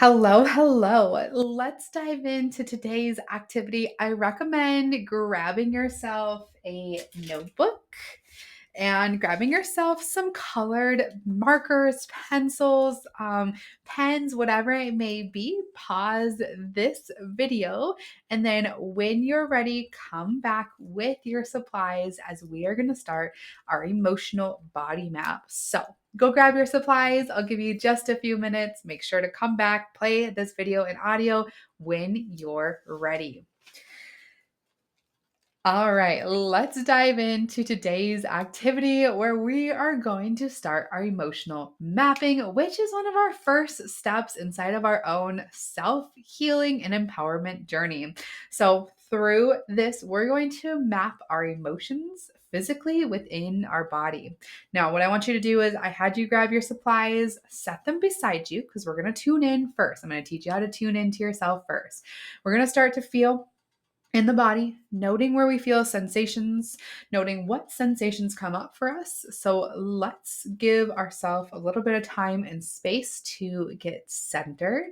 Hello, hello. Let's dive into today's activity. I recommend grabbing yourself a notebook and grabbing yourself some colored markers, pencils, pens, whatever it may be. Pause this video, and then when you're ready, come back with your supplies as we are going to start our emotional body map. So, go grab your supplies. I'll give you just a few minutes. Make sure to come back, play this video in audio when you're ready. All right, let's dive into today's activity where we are going to start our emotional mapping, which is one of our first steps inside of our own self healing and empowerment journey. So, through this, we're going to map our emotions physically within our body. Now, what I want you to do is I had you grab your supplies, set them beside you because we're going to tune in first. I'm going to teach you how to tune into yourself first. We're going to start to feel in the body, noting where we feel sensations, noting what sensations come up for us. So let's give ourselves a little bit of time and space to get centered.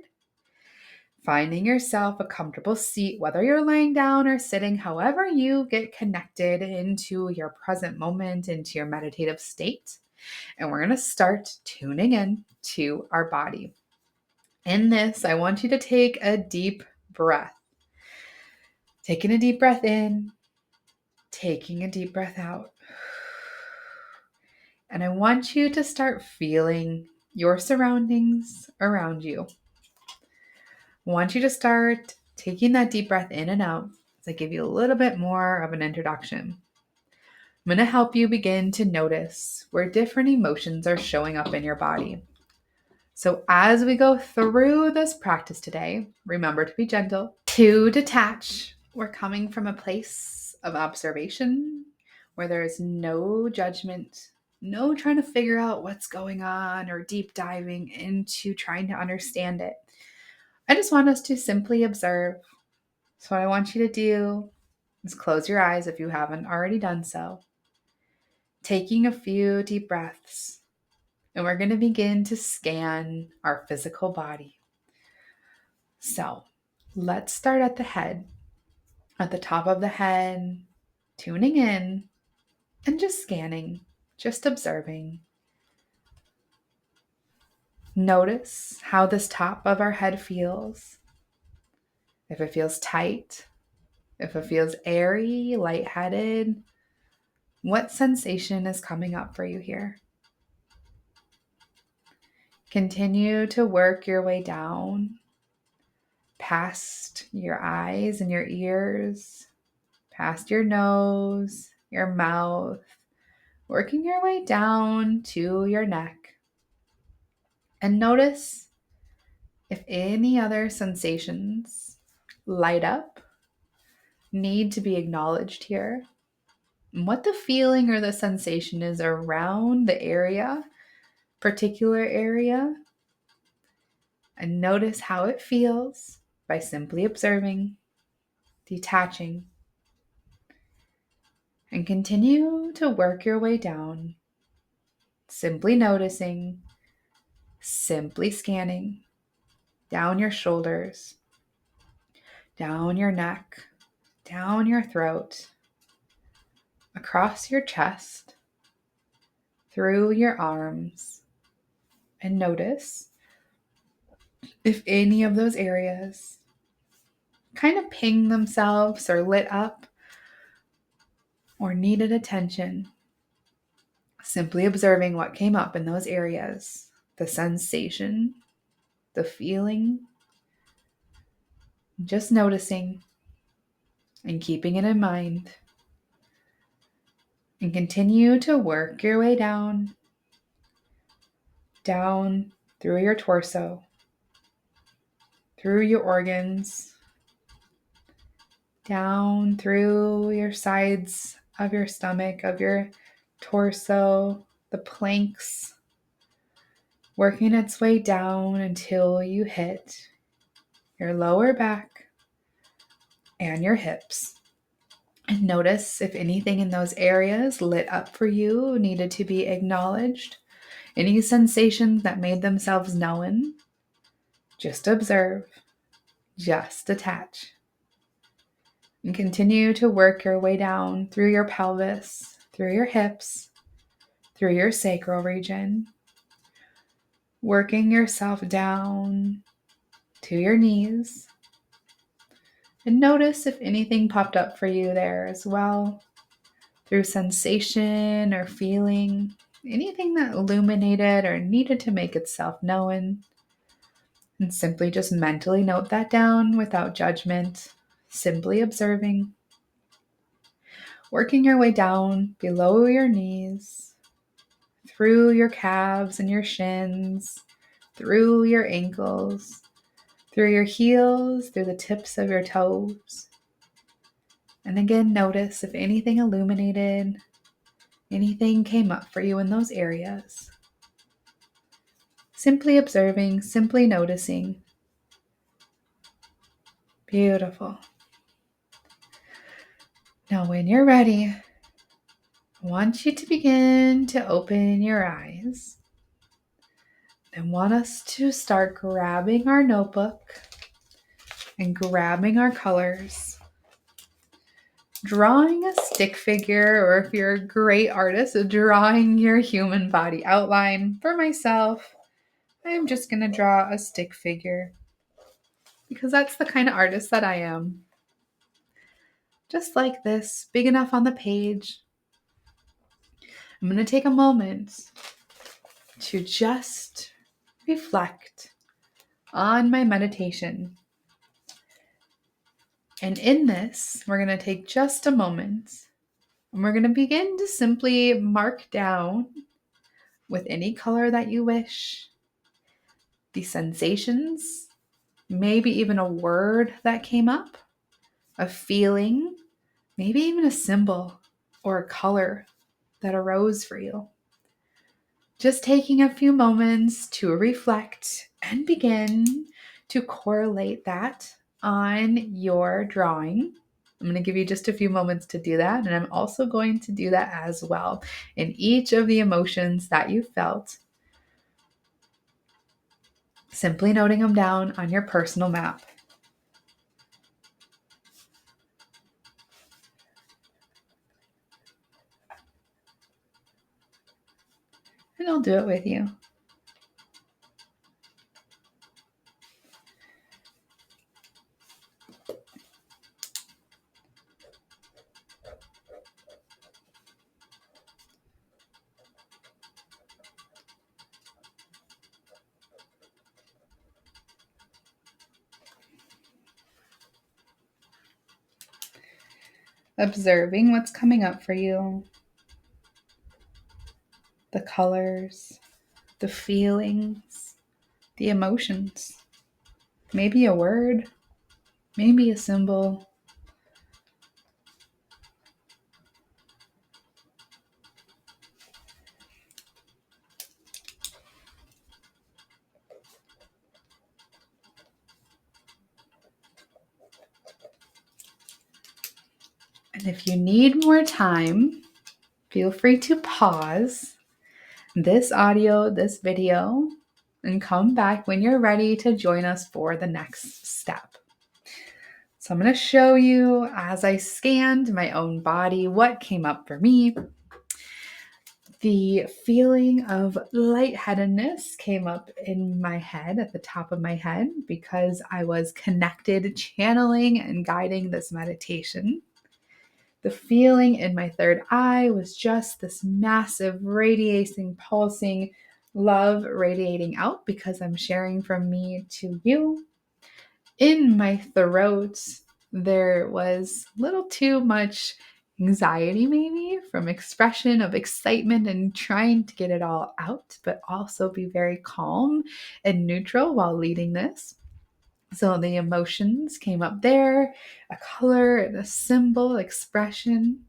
Finding yourself a comfortable seat, whether you're laying down or sitting, however you get connected into your present moment, into your meditative state. And we're going to start tuning in to our body. In this, I want you to take a deep breath. Taking a deep breath in, taking a deep breath out. And I want you to start feeling your surroundings around you. I want you to start taking that deep breath in and out as I give you a little bit more of an introduction. I'm going to help you begin to notice where different emotions are showing up in your body. So as we go through this practice today, remember to be gentle, to detach. We're coming from a place of observation where there is no judgment, no trying to figure out what's going on or deep diving into trying to understand it. I just want us to simply observe. So what I want you to do is close your eyes if you haven't already done so. Taking a few deep breaths, and we're going to begin to scan our physical body. So let's start at the head, at the top of the head, tuning in and just scanning, just observing. Notice how this top of our head feels. If it feels tight, if it feels airy, lightheaded, what sensation is coming up for you here? Continue to work your way down, past your eyes and your ears, past your nose, your mouth, working your way down to your neck. And notice if any other sensations light up, need to be acknowledged here, and what the feeling or the sensation is around the area, particular area, and notice how it feels by simply observing, detaching, and continue to work your way down, simply noticing, simply scanning down your shoulders, down your neck, down your throat, across your chest, through your arms, and notice if any of those areas kind of ping themselves or lit up or needed attention. Simply observing what came up in those areas, the sensation, the feeling, just noticing and keeping it in mind. And continue to work your way down through your torso, through your organs, down through your sides of your stomach, of your torso, the planks, working its way down until you hit your lower back and your hips. And notice if anything in those areas lit up for you, needed to be acknowledged. Any sensations that made themselves known, Just observe, just detach. And continue to work your way down through your pelvis, through your hips, through your sacral region, working yourself down to your knees. And notice if anything popped up for you there as well, through sensation or feeling, anything that illuminated or needed to make itself known. And simply just mentally note that down without judgment, simply observing. Working your way down below your knees, through your calves and your shins, through your ankles, through your heels, through the tips of your toes. And again, notice if anything illuminated, anything came up for you in those areas. Simply observing, simply noticing. Beautiful. Now, when you're ready, I want you to begin to open your eyes. I want us to start grabbing our notebook and grabbing our colors, drawing a stick figure, or if you're a great artist, drawing your human body outline. For myself, I'm just going to draw a stick figure because that's the kind of artist that I am. Just like this, big enough on the page. I'm going to take a moment to just reflect on my meditation. And in this, we're going to take just a moment and we're going to begin to simply mark down with any color that you wish the sensations, maybe even a word that came up, a feeling, maybe even a symbol or a color that arose for you. Just taking a few moments to reflect and begin to correlate that on your drawing. I'm going to give you just a few moments to do that, and I'm also going to do that as well in each of the emotions that you felt. Simply noting them down on your personal map. And I'll do it with you. Observing what's coming up for you. The colors, the feelings, the emotions. Maybe a word, maybe a symbol. And if you need more time, feel free to pause this audio, this video, and come back when you're ready to join us for the next step. So I'm going to show you as I scanned my own body what came up for me. The feeling of lightheadedness came up in my head, at the top of my head, because I was connected, channeling, and guiding this meditation. The feeling in my third eye was just this massive, radiating, pulsing love radiating out because I'm sharing from me to you. In my throat, there was a little too much anxiety, maybe, from expression of excitement and trying to get it all out, but also be very calm and neutral while leading this. So the emotions came up there, a color and a symbol, expression.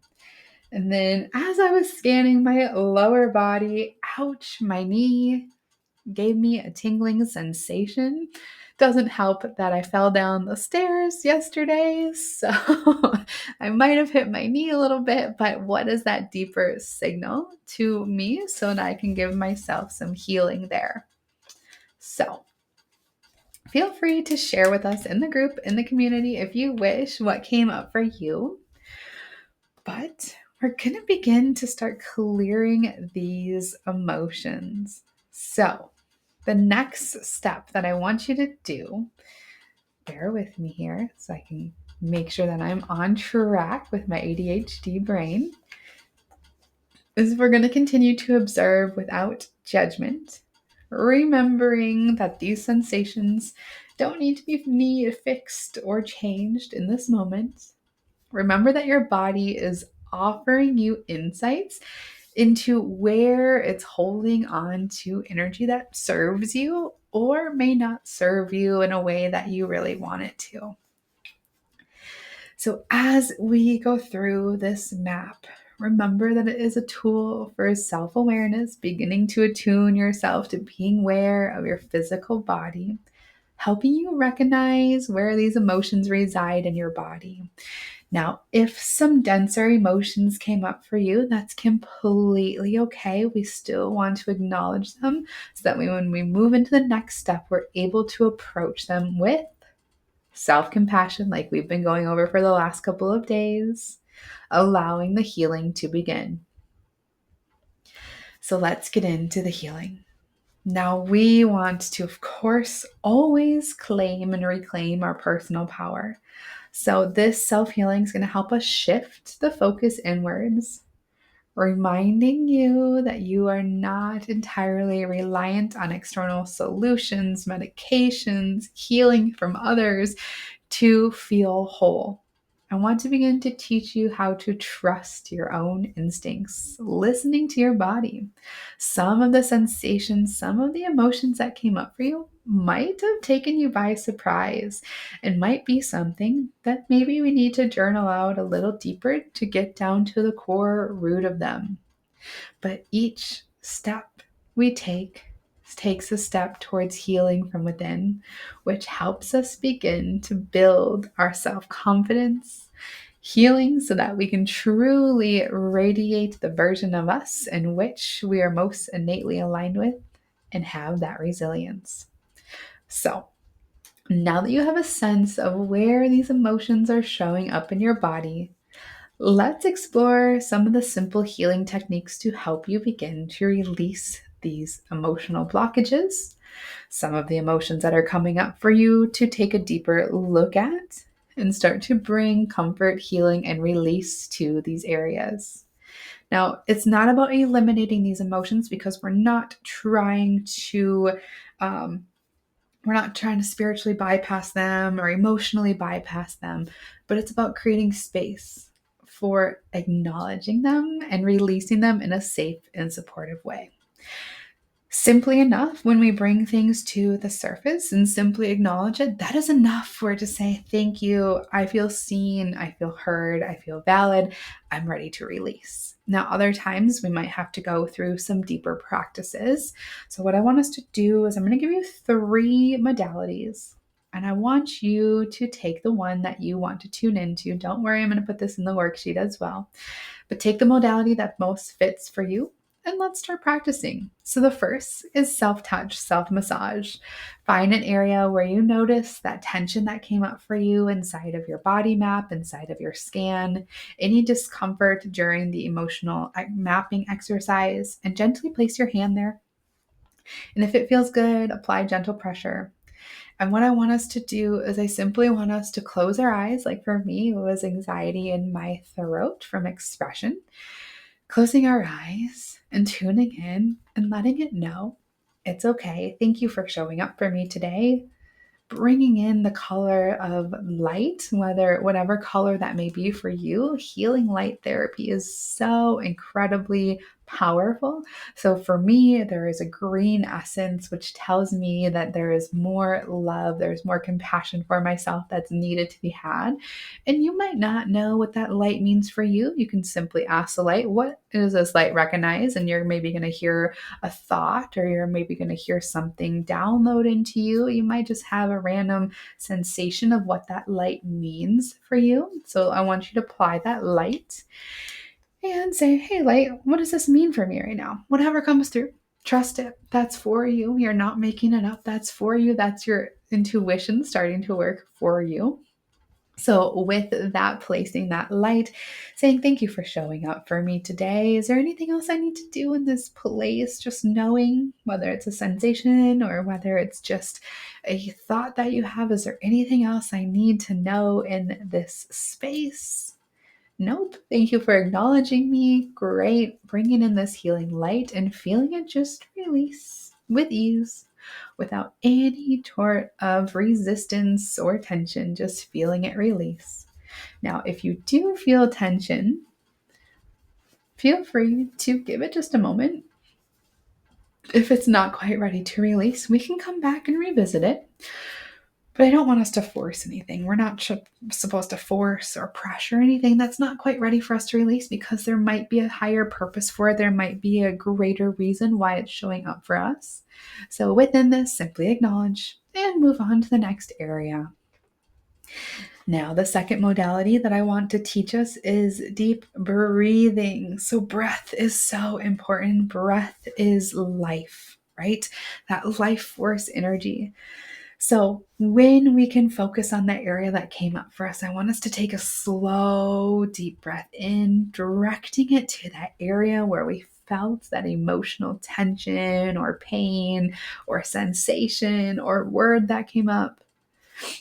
And then as I was scanning my lower body, ouch, my knee gave me a tingling sensation. Doesn't help that I fell down the stairs yesterday, so I might have hit my knee a little bit, but what is that deeper signal to me so that I can give myself some healing there? So feel free to share with us in the group, in the community, if you wish, what came up for you. But we're going to begin to start clearing these emotions. So, the next step that I want you to do, bear with me here so I can make sure that I'm on track with my ADHD brain, is we're going to continue to observe without judgment, remembering that these sensations don't need to be fixed or changed in this moment. Remember that your body is offering you insights into where it's holding on to energy that serves you or may not serve you in a way that you really want it to. So, as we go through this map, remember that it is a tool for self awareness, beginning to attune yourself to being aware of your physical body, helping you recognize where these emotions reside in your body. Now, if some denser emotions came up for you, that's completely okay. We still want to acknowledge them so that when we move into the next step, we're able to approach them with self-compassion, like we've been going over for the last couple of days, allowing the healing to begin. So let's get into the healing. Now, we want to, of course, always claim and reclaim our personal power. So this self-healing is going to help us shift the focus inwards, reminding you that you are not entirely reliant on external solutions, medications, healing from others to feel whole. I want to begin to teach you how to trust your own instincts, listening to your body. Some of the sensations, some of the emotions that came up for you might have taken you by surprise and might be something that maybe we need to journal out a little deeper to get down to the core root of them. But each step we takes a step towards healing from within, which helps us begin to build our self-confidence, healing so that we can truly radiate the version of us in which we are most innately aligned with and have that resilience. So, now that you have a sense of where these emotions are showing up in your body, let's explore some of the simple healing techniques to help you begin to release these emotional blockages, some of the emotions that are coming up for you to take a deeper look at, and start to bring comfort, healing, and release to these areas. Now, it's not about eliminating these emotions because um, we're not trying to spiritually bypass them or emotionally bypass them, but it's about creating space for acknowledging them and releasing them in a safe and supportive way. Simply enough, when we bring things to the surface and simply acknowledge it, that is enough for it to say, thank you, I feel seen, I feel heard, I feel valid, I'm ready to release. Now, other times we might have to go through some deeper practices. So what I want us to do is I'm going to give you 3 modalities. And I want you to take the one that you want to tune into. Don't worry, I'm going to put this in the worksheet as well. But take the modality that most fits for you and let's start practicing. So the first is self-touch, self-massage. Find an area where you notice that tension that came up for you inside of your body map, inside of your scan, any discomfort during the emotional mapping exercise, and gently place your hand there. And if it feels good, apply gentle pressure. And what I want us to do is I simply want us to close our eyes. Like for me, it was anxiety in my throat from expression. Closing our eyes and tuning in and letting it know it's okay. Thank you for showing up for me today. Bringing in the color of light, whatever color that may be for you. Healing light therapy is so incredibly powerful. So for me, there is a green essence which tells me that there is more love, there's more compassion for myself that's needed to be had. And you might not know what that light means for you. You can simply ask the light, what does this light recognize? And you're maybe going to hear a thought, or you're maybe going to hear something download into you. You might just have a random sensation of what that light means for you. So I want you to apply that light and say, hey, light, what does this mean for me right now? Whatever comes through, trust it. That's for you. You're not making it up. That's for you. That's your intuition starting to work for you. So, with that, placing that light, saying, "Thank you for showing up for me today. Is there anything else I need to do in this place?" Just knowing whether it's a sensation or whether it's just a thought that you have. Is there anything else I need to know in this space? Nope. Thank you for acknowledging me. Great. Bringing in this healing light and feeling it just release with ease without any sort of resistance or tension, just feeling it release. Now, if you do feel tension, feel free to give it just a moment. If it's not quite ready to release, we can come back and revisit it. But I don't want us to force anything. We're not supposed to force or pressure anything that's not quite ready for us to release, because there might be a higher purpose for it. There might be a greater reason why it's showing up for us. So within this, simply acknowledge and move on to the next area. Now, the second modality that I want to teach us is deep breathing. So breath is so important. Breath is life, right? That life force energy. So when we can focus on that area that came up for us, I want us to take a slow, deep breath in, directing it to that area where we felt that emotional tension or pain or sensation or word that came up.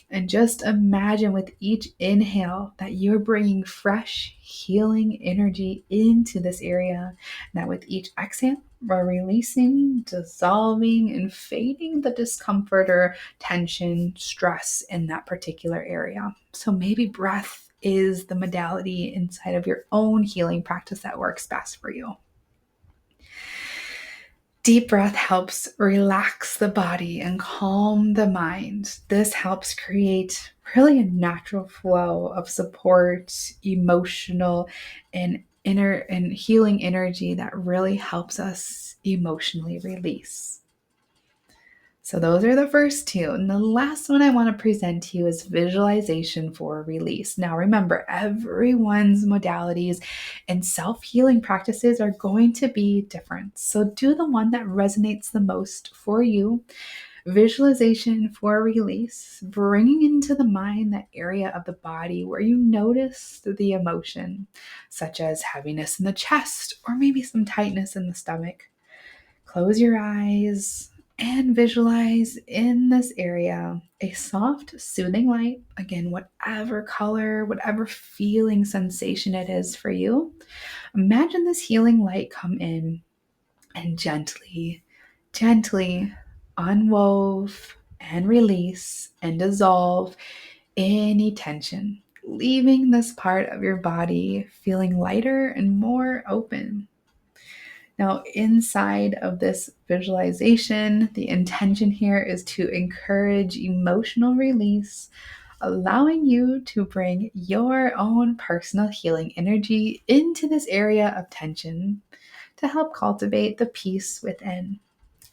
And just imagine with each inhale that you're bringing fresh, healing energy into this area. Now, with each exhale, we're releasing, dissolving, and fading the discomfort or tension, stress in that particular area. So maybe breath is the modality inside of your own healing practice that works best for you. Deep breath helps relax the body and calm the mind. This helps create really a natural flow of support, emotional and inner and healing energy that really helps us emotionally release. So those are the first two. And the last one I want to present to you is visualization for release. Now remember, everyone's modalities and self-healing practices are going to be different. So do the one that resonates the most for you. Visualization for release, bringing into the mind that area of the body where you notice the emotion, such as heaviness in the chest or maybe some tightness in the stomach. Close your eyes and visualize in this area a soft, soothing light. Again, whatever color, whatever feeling sensation it is for you. Imagine this healing light come in and gently, gently unwove and release and dissolve any tension, leaving this part of your body feeling lighter and more open. Now, inside of this visualization, the intention here is to encourage emotional release, allowing you to bring your own personal healing energy into this area of tension to help cultivate the peace within.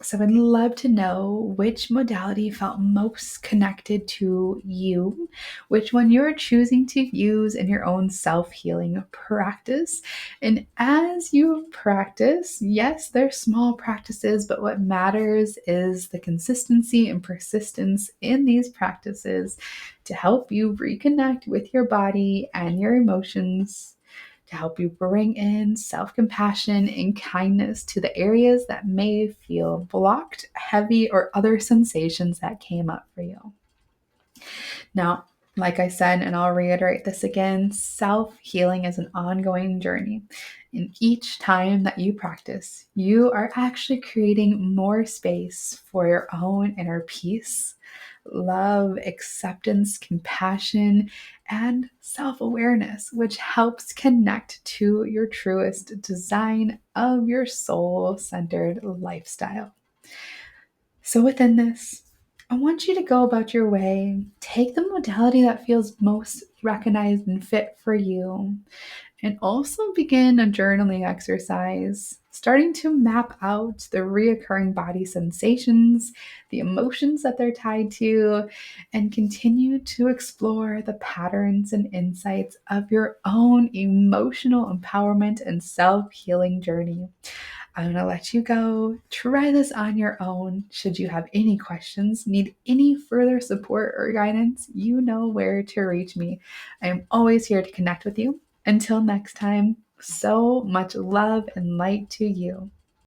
So I'd love to know which modality felt most connected to you, which one you're choosing to use in your own self-healing practice. And as you practice, yes, they're small practices, but what matters is the consistency and persistence in these practices to help you reconnect with your body and your emotions, to help you bring in self-compassion and kindness to the areas that may feel blocked, heavy, or other sensations that came up for you. Now, like I said, and I'll reiterate this again, self-healing is an ongoing journey. And each time that you practice, you are actually creating more space for your own inner peace, love, acceptance, compassion, and self-awareness, which helps connect to your truest design of your soul-centered lifestyle. So within this, I want you to go about your way, take the modality that feels most recognized and fit for you, and also begin a journaling exercise, starting to map out the reoccurring body sensations, the emotions that they're tied to, and continue to explore the patterns and insights of your own emotional empowerment and self-healing journey. I'm going to let you go. Try this on your own. Should you have any questions, need any further support or guidance, you know where to reach me. I am always here to connect with you. Until next time, so much love and light to you.